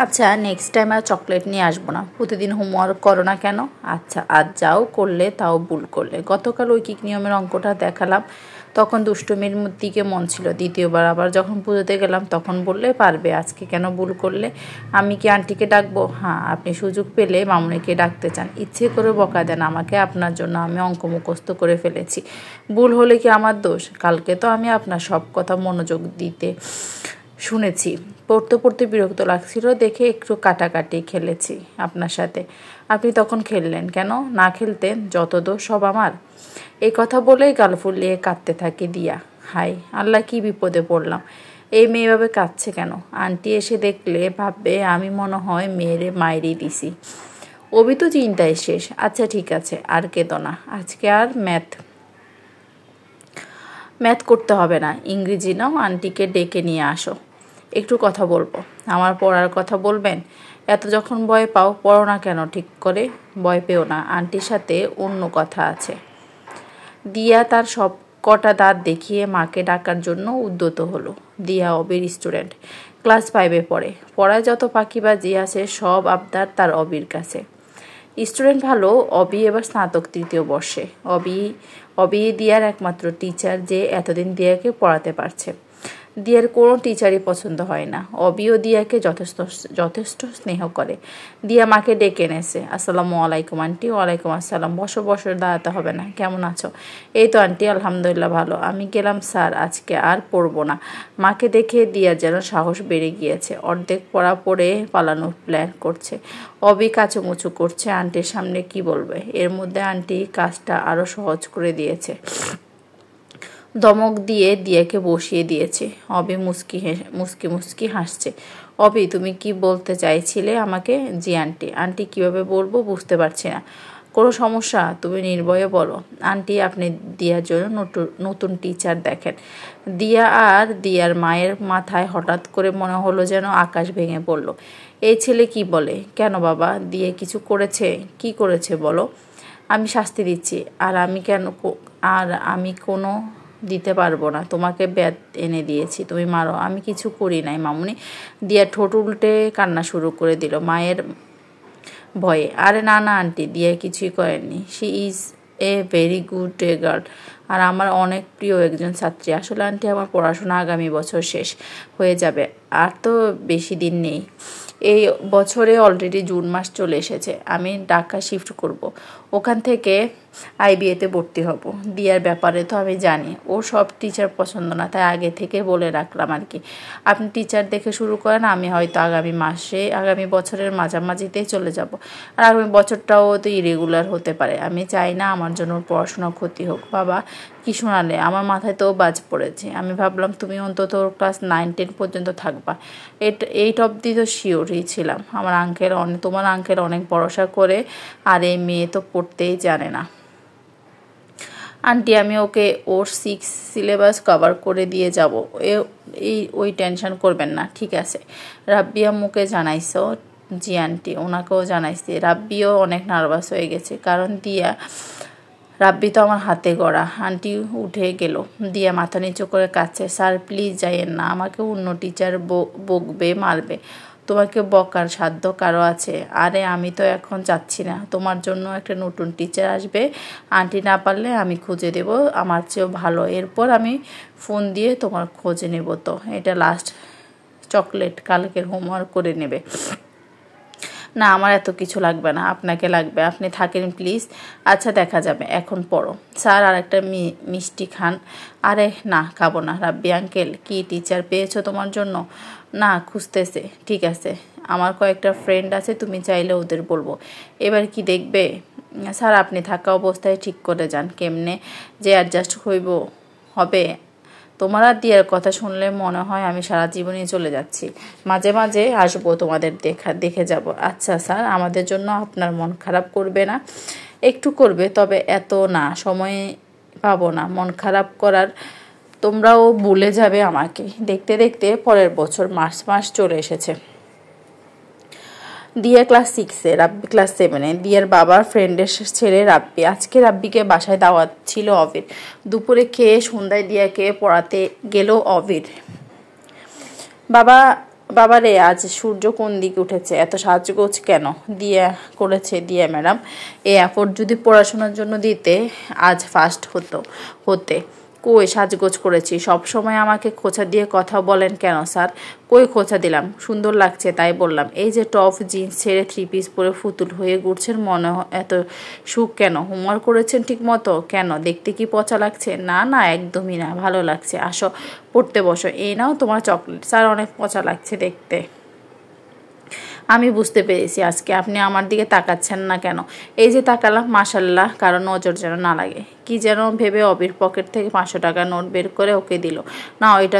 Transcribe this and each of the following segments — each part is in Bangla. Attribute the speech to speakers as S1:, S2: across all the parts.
S1: আচ্ছা নেক্সট টাইম আর চকলেট নিয়ে আসবো না, প্রতিদিন হোমওয়ার্ক করো না কেন? আচ্ছা আজ যাও, করলে তাও ভুল করলে। গতকাল ঐকিক নিয়মের অঙ্কটা দেখালাম, তখন দুষ্টুমির দিকে মন ছিল। দ্বিতীয়বার আবার যখন পুজোতে গেলাম তখন বললে পারবে, আজকে কেন ভুল করলে? আমি কি আন্টিকে ডাকবো? হ্যাঁ, আপনি সুযোগ পেলে মামুনিকে ডাকতে চান, ইচ্ছে করে বকা দেন আমাকে আপনার জন্য আমি অঙ্ক মুখস্থ করে ফেলেছি। ভুল হলে কি আমার দোষ? কালকে তো আমি আপনার সব কথা মনোযোগ দিতে শুনেছি, পড়তে পড়তে বিরক্ত লাগছিল দেখে একটু কাটাকাটি খেলেছি আপনার সাথে। আপনি তখন খেললেন কেন? না খেলতেন, যত দোষ সব আমার। এই কথা বলেই গাল ফুলিয়ে কাঁদতে থাকে দিয়া। হাই আল্লাহ, কি বিপদে পড়লাম, এই মেয়ে এভাবে কাঁদছে কেন? আন্টি এসে দেখলে ভাববে আমি মনে হয় মেয়েরে মাইরেই দিছি। অবি তো চিন্তায় শেষ। আচ্ছা ঠিক আছে, আর কেঁদো না, আজকে আর ম্যাথ করতে হবে না, ইংরেজি নাও, আন্টিকে ডেকে নিয়ে আসো, একটু কথা বলবো। আমার পড়ার কথা বলবেন? এত যখন ভয় পাও পড়ো না কেন ঠিক করে? ভয় পেও না, আন্টির সাথে অন্য কথা আছে। দিয়া তার সব কটা দাঁত দেখিয়ে মাকে ডাকার জন্য উদ্যত হলো। দিয়া অবির স্টুডেন্ট, ক্লাস 5-এ পড়ে। পড়ায় যত পাখিবাজি আছে সব আবদার তার অবির কাছে। স্টুডেন্ট ভালো, অবি এবার স্নাতক 3য় বর্ষে। অবি দিয়ার একমাত্র টিচার যে এতদিন দিয়াকে পড়াতে পারছে। দিয়ার কোনো টিচারই পছন্দ হয় না। অবিও দিয়াকে যথেষ্ট স্নেহ করে। দিয়া মাকে ডেকে এনেছে। আসসালামু আলাইকুম আন্টি। ওয়ালাইকুম আসসালাম। বসো বসো, দাঁড়াতে হবে না। কেমন আছো? এই তো আন্টি, আলহামদুলিল্লাহ ভালো। আমি গেলাম স্যার, আজকে আর পড়বো না। মাকে দেখে দিয়ার যেন সাহস বেড়ে গিয়েছে, অর্ধেক পড়া পড়ে পালানোর প্ল্যান করছে। অবি কাচুমুচু করছে, আন্টির সামনে কি বলবে। এর মধ্যে আন্টি কাজটা আরো সহজ করে দিয়েছে, ধমক দিয়ে দিয়াকে বসিয়ে দিয়েছে। অবি মুস্কি হাসছে। অবি, তুমি কি বলতে চাইছিলে আমাকে? জি আন্টি। আন্টি কিভাবে বলবো বুঝতে পারছি না। কোনো সমস্যা? তুমি নির্ভয়ে বলো। আন্টি, আপনি দিয়ার জন্য নতুন টিচার দেখেন। দিয়া আর দিয়ার মায়ের মাথায় হঠাৎ করে মনে হলো যেন আকাশ ভেঙে পড়ল। এই ছেলে কি বলে? কেন বাবা, দিয়ে কিছু করেছে? কি করেছে বলো? আমি শাস্তি দিচ্ছি। আর আমি কোনো দিতে পারবো না। তোমাকে ব্যাট এনে দিয়েছি, তুমি মারো। আমি কিছু করি নাই মামুনি। দিয়া ঠোঁট উল্টে কান্না শুরু করে দিল মায়ের ভয়ে। আরে না না আন্টি, দিয়া কিছুই করেননি। She is a very good girl, আর আমার অনেক প্রিয় একজন ছাত্রী। আসলে আন্টি, আমার পড়াশোনা আগামী বছর শেষ হয়ে যাবে, আর তো বেশি দিন নেই। এই বছরে অলরেডি জুন মাস চলে এসেছে। আমি ঢাকা শিফট করব, ওখান থেকে আইবিএতে ভর্তি হব। দিয়ার ব্যাপারে তো আমি জানি ওর সব টিচার পছন্দ না, তাই আগে থেকে বলে রাখলাম আর কি। আপনি টিচার দেখে শুরু করেন, আমি হয়তো আগামী বছরের মাঝামাঝিতেই চলে যাব। আর আগামী বছরটাও তো ইরেগুলার হতে পারে। আমি চাই না আমার জন্য পড়াশোনার ক্ষতি হোক। বাবা, কি শোনালে? আমার মাথায় তো বাজ পড়েছে। আমি ভাবলাম তুমি অন্তত ক্লাস 9-10 পর্যন্ত থাকবা। 8 অবধি তো শিওরই ছিলাম। তোমার আঙ্কেল অনেক ভরসা করে, আর এই মেয়ে তো পড়তেই জানে না। আন্টি, আমি ওকে ওর 6 সিলেবাস কভার করে দিয়ে যাব, ওই টেনশন করবেন না, ঠিক আছে? রাব্বি আম্মুকে জানাইছো? জি আন্টি, ওনাকেও জানাইছি। রাব্বিও অনেক নার্ভাস হয়ে গেছে, কারণ রাব্বি তো আমার হাতে গড়া। আন্টি উঠে গেল। দিয়া মাথা নিচু করে কাছে। স্যার প্লিজ যাইয়েন না, আমাকে অন্য টিচার বকবে, মারবে। তোমাকে বকার সাধ্য কারো আছে? আরে আমি তো এখন যাচ্ছি না, তোমার জন্য একটা নতুন টিচার আসবে। আন্টি না পারলে আমি খুঁজে দেব, আমার চেয়েও ভালো। এরপর আমি ফোন দিয়ে তোমার খোঁজে নেব। তো এটা লাস্ট চকলেট, কালকের হোমওয়ার্ক করে নেবে। না, আমার এত কিছু লাগবে না, আপনাকে লাগবে, আপনি থাকেন প্লিজ। আচ্ছা দেখা যাবে, এখন পড়ো। স্যার আর একটা মিষ্টি খান। আরে না, খাবো না। রাব্বি আঙ্কেল, কি টিচার পেয়েছো তোমার জন্য? না, খুঁজতেছে। ঠিক আছে, আমার কয়েকটা ফ্রেন্ড আছে, তুমি চাইলে ওদের বলবো। এবার কি দেখবে? স্যার আপনি থাকা অবস্থায় ঠিক করে যান, কেমনে যে অ্যাডজাস্ট হবে। তোমার আর দিয়ার কথা শুনলে মনে হয় আমি সারা জীবনই চলে যাচ্ছি। মাঝে মাঝে আসবো, তোমাদের দেখে যাব। আচ্ছা স্যার, আমাদের জন্য আপনার মন খারাপ করবে না? একটু করবে, তবে এত না, সময় পাবো না মন খারাপ করার। তোমরাও ভুলে যাবে আমাকে। দেখতে দেখতে পরের বছর মাস চলে এসেছে। দিয়া ক্লাস 6-এ, রাব্বি ক্লাস 7-এ। দিয়ার বাবার ফ্রেন্ডের ছেলে রাব্বি। আজকে রাব্বিকে বাসায় দাওয়াত ছিল অবির। দুপুরে খেয়ে সন্ধ্যায় দিয়াকে পড়াতে গেল অবির। বাবা বাবারে, আজ সূর্য কোন দিকে উঠেছে? এত সাজগোজ কেন? দিয়া করেছে দিয়া ম্যাডাম। এই এফোর্ট যদি পড়াশোনার জন্য দিতে আজ ফার্স্ট হতে। কই সাজগোজ করেছি? সব সময় আমাকে খোঁচা দিয়ে কথা বলেন কেন স্যার? কই খোঁচা দিলাম? সুন্দর লাগছে তাই বললাম। এই যে টপ জিন্স ছেড়ে 3 পিস পরে ফুতুল হয়ে ঘুরছেন, মনে এত সুখ কেন? হোমওয়ার্ক করেছেন ঠিক মতো? কেন দেখতে কি পচা লাগছে? না না, একদমই না, ভালো লাগছে। আসো পড়তে বসো। এই নাও তোমার চকলেট। স্যার অনেক পচা লাগছে দেখতে। আমি বুঝতে পেরেছি আজকে আপনি আমার দিকে তাকাচ্ছেন না কেন। এই যে তাকালাম, মাশাল্লাহ, কারণ নজর যেন না লাগে। কি যেন ভেবে অবির পকেট থেকে 500 টাকা নোট বের করে ওকে দিল। না, ওইটা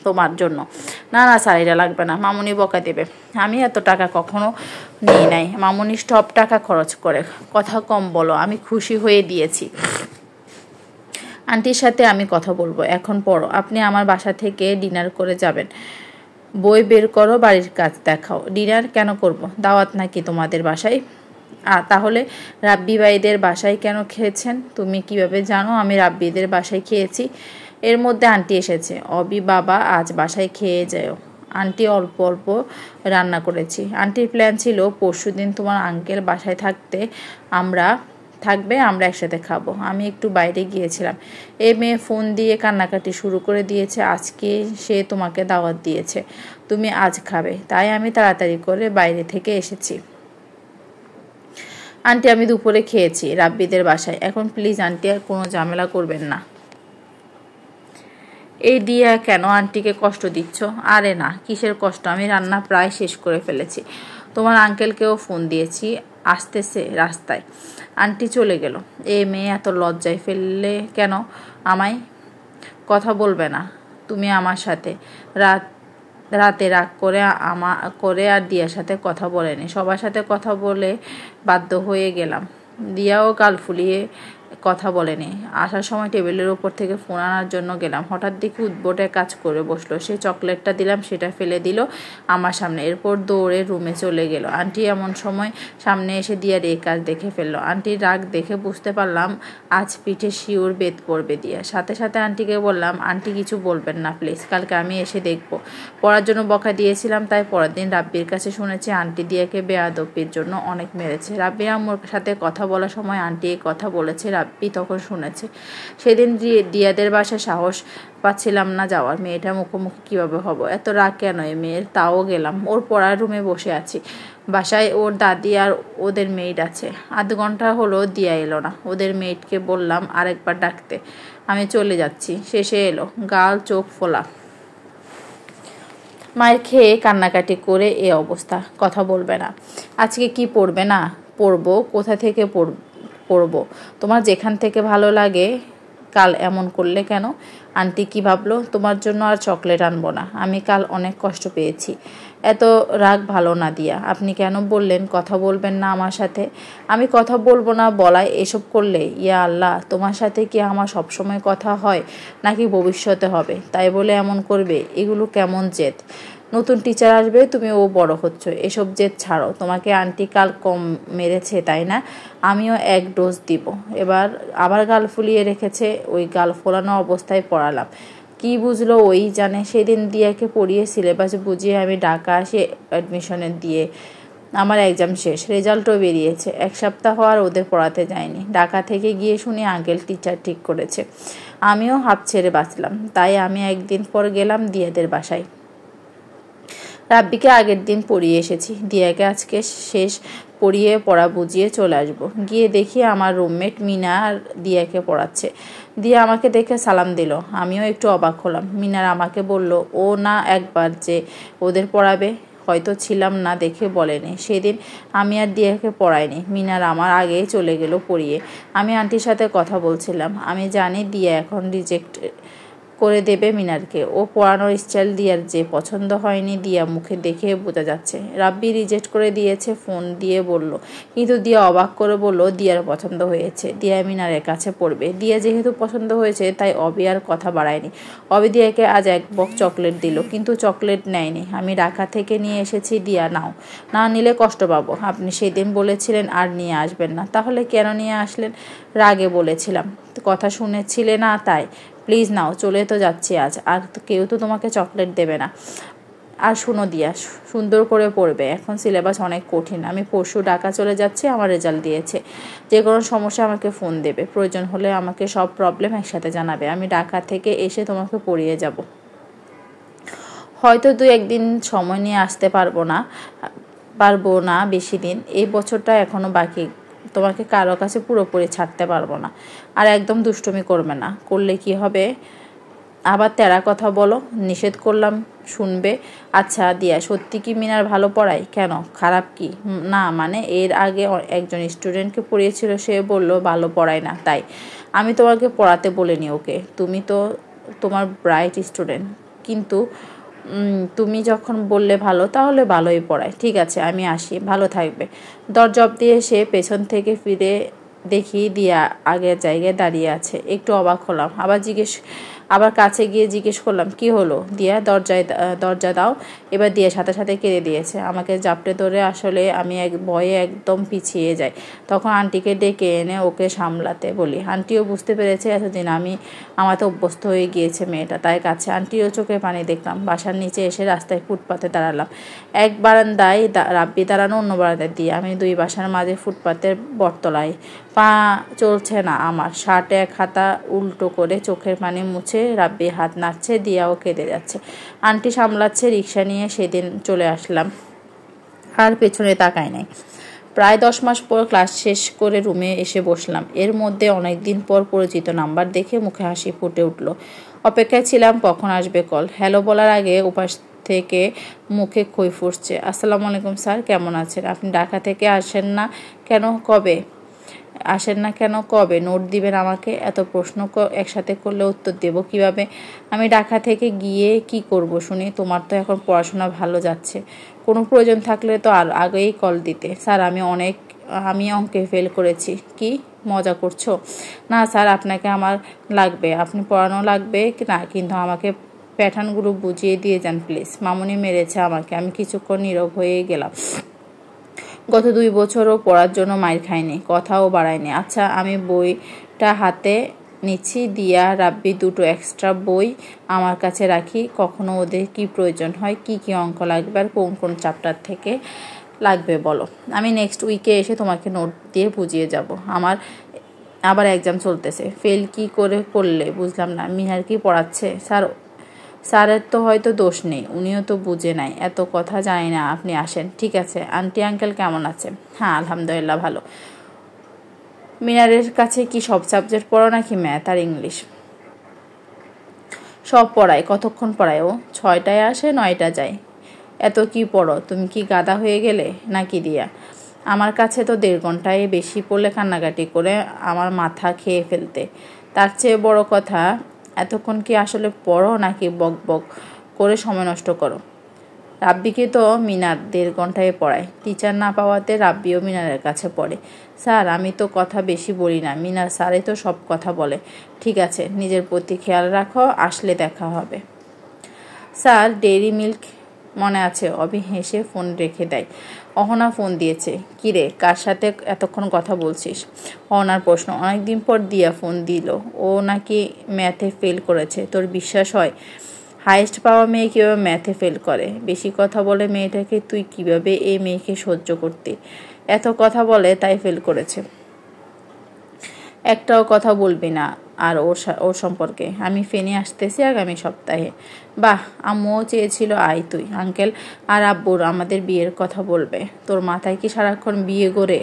S1: তোমার জন্য। না না স্যার, এটা লাগবে না, মামুনি বকা দেবে। আমি এত টাকা কখনো নিই নাই। মামুনি সব টাকা খরচ করে। কথা কম বলো, আমি খুশি হয়ে দিয়েছি। আন্টির সাথে আমি কথা বলবো। এখন পড়ো। আপনি আমার বাসা থেকে ডিনার করে যাবেন। বই বের করো, বাড়ির কাজ দেখাও। ডিনার কেন করব? দাওয়াত নাকি তোমাদের বাসায়? তাহলে রাব্বি ভাইদের বাসায় কেন খেয়েছেন? তুমি কিভাবে জানো আমি রাব্বিদের বাসায় খেয়েছি? এর মধ্যে আন্টি এসেছে। অবি বাবা আজ বাসায় খেয়ে যাও। আন্টি অল্প অল্প রান্না করেছি। আন্টির প্ল্যান ছিল পরশুদিন তোমার আঙ্কেল বাসায় আমরা আমরা একসাথে খাবো। আমি একটু বাইরে গিয়েছিলাম। এই মেয়ে ফোন দিয়ে কান্নাকাটি শুরু করে দিয়েছে। আজকে সে তোমাকে দাওয়াত দিয়েছে, তুমি আজ খাবে, তাই আমি তাড়াতাড়ি করে বাইরে থেকে এসেছি। আন্টি আমি দুপুরে খেয়েছি রাব্বিদের বাসায়। এখন প্লিজ আন্টি আর কোনো ঝামেলা করবেন না। এই দিয়া কেন আন্টিকে কষ্ট দিচ্ছ? আরে না, কিসের কষ্ট? আমি রান্না প্রায় শেষ করে ফেলেছি। তোমার আঙ্কেলকেও ফোন দিয়েছি, আসতেছে রাস্তায়। আন্টি চলে গেল। এ মেয়ে এত লজ্জায় ফেললে কেন আমায়? কথা বলবে না তুমি আমার সাথে? রাতে রাগ করে আর দিয়ার সাথে কথা বলেনি। সবার সাথে কথা বলে বাধ্য হয়ে গেলাম। দিয়াও গাল ফুলিয়ে কথা বলেনি। আসার সময় টেবিলের উপর থেকে ফোন আনার জন্য গেলাম। হঠাৎ দেখি উদ্ভটে কাজ করে বসলো। সে চকলেটটা দিলাম, সেটা ফেলে দিল আমার সামনে। এরপর দৌড়ে রুমে চলে গেল। আন্টি এমন সময় সামনে এসে দিয়ার এই কাজ দেখে ফেললো। আন্টির রাগ দেখে বুঝতে পারলাম আজ পিঠে শিওর বেদ পড়বে দিয়া। সাথে সাথে আন্টিকে বললাম, আন্টি কিছু বলবেন না প্লিজ, কালকে আমি এসে দেখব। পড়ার জন্য বকা দিয়েছিলাম, তাই পরের দিন রাব্বির কাছে শুনেছি আন্টি দিয়াকে বেয়াদবির জন্য অনেক মেরেছে। রাব্বির আম্মুর সাথে কথা বলার সময় আন্টি এই কথা বলেছে, রাব্বি তখন শুনেছে। সেদিন দিয়াদের বাসায় সাহস পাচ্ছিলাম না যাওয়ার। মেয়েটা মুখোমুখি কিভাবে হব? এত রাগ কেন এই মেয়ের? তাও গেলাম। ওর পড়ার রুমে বসে আছি। বাসায় ওর দাদি আর ওদের মেয়েড আছে। আধ ঘন্টা হলো দিয়া এলো না। ওদের মেয়েডকে বললাম আরেকবার ডাকতে। আমি চলে যাচ্ছি। শেষে এলো, গাল চোখ ফোলা। মায়ের খেয়ে কান্নাকাটি করে এ অবস্থা। কথা বলবে না। আজকে কি পড়বে না? পড়বো। কোথা থেকে পড়বো? তোমার যেখান থেকে ভালো লাগে। কাল এমন করলে কেন? আন্টি কি ভাবলো? তোমার জন্য আর চকলেট আনবো না। আমি কাল অনেক কষ্ট পেয়েছি। এত রাগ ভালো না দিয়া। আপনি কেন বললেন কথা বলবেন না আমার সাথে? আমি কথা বলবো না বলায় এসব করলে? ইয়া আল্লাহ, তোমার সাথে কি আমার সবসময় কথা হয় নাকি ভবিষ্যতে হবে? তাই বলে এমন করবে? এগুলো কেমন জেদ? নতুন টিচার আসবে, তুমি ও বড় হচ্ছ, এসব জেদ ছাড়ো। তোমাকে আন্টি কাল কম মেরেছে তাই না? আমিও এক ডোজ দিব। আবার গাল ফুলিয়ে রেখেছে। ওই গাল ফোলানো অবস্থায় পড়ালাম। কি বুঝলো ওই জানে। সেদিন দিয়াকে পড়িয়ে সিলেবাস বুঝিয়ে আমি ঢাকা আসি অ্যাডমিশনের দিয়ে। আমার এক্সাম শেষ, রেজাল্টও বেরিয়েছে। 1 সপ্তাহ আর ওদের পড়াতে যায়নি। ঢাকা থেকে গিয়ে শুনি আঙ্কেল টিচার ঠিক করেছে। আমিও হাঁপ ছেড়ে বাঁচলাম। তাই আমি একদিন পর গেলাম দিয়াদের বাসায়। রাব্বিকে আগের দিন পড়িয়ে এসেছি। দিয়াকে আজকে শেষ পড়িয়ে পড়া বুঝিয়ে চলে আসবো। গিয়ে দেখি আমার রুমমেট মিনা আর দিয়াকে পড়াচ্ছে। দিয়া আমাকে দেখে সালাম দিল। আমিও একটু অবাক হলাম। মিনার আমাকে বলল ও না একবার যে ওদের পড়াবে। হয়তো ছিলাম না দেখে বলেনি। সেদিন আমি আর দিয়াকে পড়াইনি। মিনার আমার আগেই চলে গেল পড়িয়ে। আমি আন্টির সাথে কথা বলছিলাম। আমি জানি দিয়া এখন রিজেক্ট করে দেবে মিনারকে। ও পড়ানোর স্টাইল দিয়ার যে পছন্দ হয়নি, দিয়া মুখে দেখে বোঝা যাচ্ছে। রাব্বি রিজেক্ট করে দিয়েছে ফোন দিয়ে বলল। কিন্তু দিয়া অবাক করে বলল দিয়ার পছন্দ হয়েছে, দিয়া মিনারের কাছে পড়বে। দিয়া যেহেতু পছন্দ হয়েছে তাই অবি আর কথা বাড়ায়নি। অবি দিয়াকে আজ 1 বক্স চকলেট দিল, কিন্তু চকলেট নেয়নি। আমি ঢাকা থেকে নিয়ে এসেছি, দিয়া নাও, না নিলে কষ্ট পাবো। আপনি সেদিন বলেছিলেন আর নিয়ে আসবেন না, তাহলে কেন নিয়ে আসলেন? রাগে বলেছিলাম, কথা শুনেছিলে না তাই। প্লিজ নাও, চলে তো যাচ্ছি আজ, আর কেউ তো তোমাকে চকলেট দেবে না। আর শুনো দিয়া, সুন্দর করে পড়বে, এখন সিলেবাস অনেক কঠিন। আমি পরশু ঢাকা চলে যাচ্ছি, আমার রেজাল্ট দিয়েছে। যে কোনো সমস্যা আমাকে ফোন দেবে, প্রয়োজন হলে আমাকে সব প্রবলেম একসাথে জানাবে। আমি ঢাকা থেকে এসে তোমাকে পড়িয়ে যাব। হয়তো 2-1 দিন সময় নিয়ে আসতে পারবো না বেশি দিন। এই বছরটা এখনো বাকি, তোমাকে কারো কাছে পুরোপুরি ছাড়তে পারবো না। আর একদম দুষ্টুমি করবে না, করলে কি হবে? আবার তেরা কথা বলো, নিষেধ করলাম শুনবে। আচ্ছা দিয়া, সত্যি কি মিনার ভালো পড়ায়? কেন, খারাপ কি? না মানে এর আগে একজন স্টুডেন্টকে পড়িয়েছিল, সে বলল ভালো পড়ায় না, তাই আমি তোমাকে পড়াতে বলিনি ওকে। তুমি তো তোমার ব্রাইট স্টুডেন্ট, কিন্তু তুমি যখন বললে ভালো, তাহলে ভালোই পড়ায়। ঠিক আছে, আমি আসি, ভালো থাকবে। দরজা দিয়ে এসে পেছন থেকে ফিরে দেখি দিয়া আগের জায়গায় দাঁড়িয়ে আছে। একটু অবাক হলাম, আবার কাছে গিয়ে জিজ্ঞেস করলাম, কি হলো দিয়া? দরজা দাও। এবার দিয়া সাথে সাথে কেঁদে দিয়েছে, আমাকে জাপটে ধরে। আসলে আমি ভয়ে একদম পিছিয়ে যাই। তখন আন্টিকে ডেকে এনে ওকে সামলাতে বলি। আন্টিও বুঝতে পেরেছে এতদিন আমাতে অভ্যস্ত হয়ে গিয়েছে মেয়েটা, তাই কাছে। আন্টিও চোখে পানি দেখলাম। বাসার নিচে এসে রাস্তায় ফুটপাতে দাঁড়ালাম। এক বারান্দায় রাব্বি দাঁড়ানো, অন্য বারান্দায় দিয়ে। আমি 2 বাসার মাঝে ফুটপাতের বটতলায়। পা চলছে না আমার, শার্টে এক হাতা উল্টো করে চোখের পানি মুছে রাব্বি হাত নাড়ছে, দিয়াও কেঁদে যাচ্ছে। আন্টি সামলাচ্ছে। রিক্সা নিয়ে সেদিন চলে আসলাম, আর পেছনে তাকাই নাই। প্রায় 10 মাস পর ক্লাস শেষ করে রুমে এসে বসলাম। এর মধ্যে অনেকদিন পর পরিচিত নাম্বার দেখে মুখে হাসি ফুটে উঠল। অপেক্ষায় ছিলাম কখন আসবে কল। হ্যালো বলার আগে উপাস থেকে মুখে খই ফুটছে। আসসালামু আলাইকুম স্যার, কেমন আছেন? আপনি ঢাকা থেকে আসেন না কেন? কবে নোট দিবেন আমাকে? এত প্রশ্ন একসাথে করলে উত্তর দেব কিভাবে? আমি ঢাকা থেকে গিয়ে কি করব শুনি? তোমার তো এখন পড়াশোনা ভালো যাচ্ছে, কোনো প্রয়োজন থাকলে তো আর আগেই কল দিতে। স্যার আমি অঙ্কে ফেল করেছি। কি মজা করছো? না স্যার, আপনাকে আমার লাগবে, আপনি পড়ানো লাগবে না, কিন্তু আমাকে প্যাটার্নগুলো বুঝিয়ে দিয়ে যান প্লিজ। মামুনি মেরেছে আমাকে। আমি কিছুক্ষণ নীরব হয়ে গেলাম। গত 2 বছরও পড়ার জন্য মাইর খাইনি, কথাও বাড়ায়নি। আচ্ছা, আমি বইটা হাতে নিচ্ছি। দিয়া রাব্বি 2টো এক্সট্রা বই আমার কাছে রাখি, কখনো ওদের কি প্রয়োজন হয়, কি কি অঙ্ক লাগবে আর কোন কোন চ্যাপ্টার থেকে লাগবে বলো। আমি নেক্সট উইকে এসে তোমাকে নোট দিয়ে বুঝিয়ে যাব। আবার এক্সাম চলতেছে, ফেল কি করে করলে? বুঝলাম না। মিনার কি পড়াচ্ছে? স্যারের তো হয়তো দোষ নেই, উনিও তো বুঝে নাই, এত কথা জানি না। আপনি আসেন। ঠিক আছে। আন্টি আঙ্কেল কেমন আছে? হ্যাঁ আলহামদুলিল্লাহ ভালো। মিনারের কাছে কি সব সাবজেক্ট পড়ো নাকি ম্যাথ আর ইংলিশ? সব পড়ায়। কতক্ষণ পড়ায় ও? 6টায় আসে, 9টা যায়। এত কি পড়ো? তুমি কি গাধা হয়ে গেলে নাকি দিয়া? আমার কাছে তো 1.5 ঘন্টায় বেশি পড়লে কান্নাকাটি করে আমার মাথা খেয়ে ফেলতে। তার চেয়ে বড় কথা, এতক্ষণ কি আসলে পড়ো নাকি বক বক করে সময় নষ্ট করো? রাব্বিকে তো মিনার 1.5 ঘন্টায় পড়ায়। টিচার না পাওয়াতে রাব্বিও মিনারের কাছে পড়ে। স্যার, আমি তো কথা বেশি বলি না, মিনার স্যারই তো সব কথা বলে। ঠিক আছে, নিজের প্রতি খেয়াল রাখো, আসলে দেখা হবে। স্যার, ডেইরি মিল্ক মনে আছে? অভি হেসে ফোন রেখে দেয়। অহনা ফোন দিয়েছে। কিরে, কার সাথে এতক্ষণ কথা বলছিস? অহনার প্রশ্ন। অনেকদিন পর দিয়া ফোন দিল। ও নাকি ম্যাথে ফেল করেছে। তোর বিশ্বাস হয়? হাইয়েস্ট পাওয়া মেয়ে কীভাবে ম্যাথে ফেল করে? বেশি কথা বলে মেয়েটাকে, তুই কিভাবে এই মেয়েকে সহ্য করতি? এত কথা বলে তাই ফেল করেছে। একটাও কথা বলবি না আর ওর সম্পর্কে। আমি ফেনে আসতেছি আগামী সপ্তাহে। বাহ, আম্মুও চেয়েছিল আয় তুই। আঙ্কেল আর আব্বুর আমাদের বিয়ের কথা বলবে। তোর মাথায় কি সারাক্ষণ বিয়ে গড়ে?